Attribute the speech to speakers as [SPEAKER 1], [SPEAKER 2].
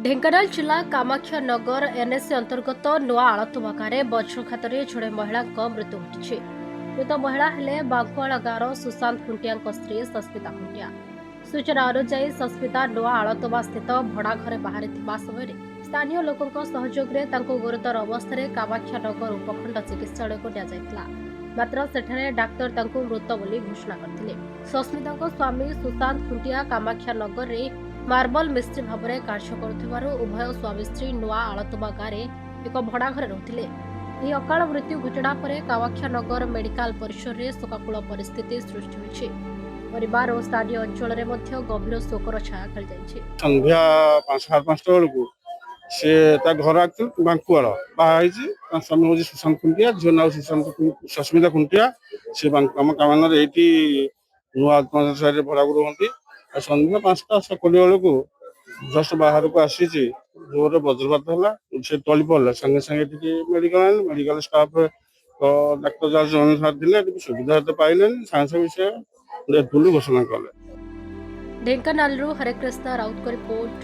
[SPEAKER 1] ଢେଙ୍କାନାଳ ଜିଲ୍ଲା କାମାକ୍ଷାନଗର ଏନ୍ଏସି ଅନ୍ତର୍ଗତ ନୂଆ ଆଳତୁମା ଗାଁରେ ବଜ୍ରଘାତରେ ଜଣେ ମହିଳାଙ୍କ ମୃତ୍ୟୁ ଘଟିଛି। ମୃତ ମହିଳା ହେଲେ ବାଙ୍କୁଆଳ ଗାଁର ସୁଶାନ୍ତ ଖୁଣ୍ଟିଆଙ୍କ ସ୍ତ୍ରୀ ସସ୍ମିତା ଖୁଣ୍ଟିଆ। ସୂଚନା ଅନୁଯାୟୀ ସସ୍ମିତା ନୂଆ ଆଳତୁମା ସ୍ଥିତ ଭଡ଼ା ଘରେ ବାହାରିଥିବା ସମୟରେ ସ୍ଥାନୀୟ ଲୋକଙ୍କ ସହଯୋଗରେ ତାଙ୍କୁ ଗୁରୁତର ଅବସ୍ଥାରେ କାମାକ୍ଷାନଗର ଉପଖଣ୍ଡ ଚିକିତ୍ସାଳୟକୁ ନିଆଯାଇଥିଲା। ମାତ୍ର ସେଠାରେ ଡାକ୍ତର ତାଙ୍କୁ ମୃତ ବୋଲି ଘୋଷଣା କରିଥିଲେ। ସସ୍ମିତାଙ୍କ ସ୍ୱାମୀ ସୁଶାନ୍ତ ଖୁଣ୍ଟିଆ କାମାକ୍ଷାନଗରରେ ମାର୍ବଲ ମିସ୍ତ୍ରୀ ଭାବରେ କାର୍ଯ୍ୟ କରୁଥିବାରୁ ଉଭୟ ସ୍ୱାମୀ ସ୍ତ୍ରୀ ନୂଆ ଆଳତୁମା ଗାଁରେ ଏକ ଭଡ଼ା ଘରେ ରହୁଥିଲେ। ଏହି ଅକାଳ ମୃତ୍ୟୁ ଘଟଣା ପରେ କାମାକ୍ଷାନଗର ମେଡିକାଲ ପରିସରରେ ଶୋକାକୁଳ ପରିସ୍ଥିତି ସୃଷ୍ଟି ହୋଇଛି। ପରିବାର ଓ ସ୍ଥାନୀୟ ଅଞ୍ଚଳରେ ମଧ୍ୟ ଗଭୀର ଶୋକର ଛାୟା ଖେଳିଯାଇଛି।
[SPEAKER 2] ସନ୍ଧ୍ୟା 5:30 ବେଳକୁ ସେ ତା ଘର ବାଙ୍କୁଆଳ ବାହା ହେଇଛି। ତା ସ୍ୱାମୀ ହେଉଛି ସୁଶାନ୍ତ ଖୁଣ୍ଟିଆ, ଝିଅ ନାଁ ସସ୍ମିତା ଖୁଣ୍ଟିଆ। ସେ ଆମ କାମାନରେ ଏଇଠି ନୂଆ ସାଇଡରେ ଭଡ଼ାକୁ ରୁହନ୍ତି। ଆଉ ସନ୍ଧ୍ୟା 5:20 ବେଳକୁ ଜଷ୍ଟ ବାହାରକୁ ଆସିଛି, ଜୋରରେ ବଜ୍ରପାତ ହେଲା, ସେ ଟଳି ପଡ଼ିଲା। ସାଙ୍ଗେ ସାଙ୍ଗେ ଟିକେ ମେଡିକାଲ ଆଣିଲେ, ମେଡିକାଲ ଷ୍ଟାଫ ଡାକ୍ତର ଯାହା ଅନୁସାରେ ଥିଲେ, ଟିକେ ସୁବିଧା ଏତେ ପାଇଲେନି, ସାଙ୍ଗେ ସାଙ୍ଗେ ସେ ଡେଥ୍ ବୋଲି ଘୋଷଣା କଲେ।
[SPEAKER 1] ଢେଙ୍କାନାଳରୁ ହରେକୃଷ୍ଣ ରାଉତଙ୍କ ରିପୋର୍ଟ।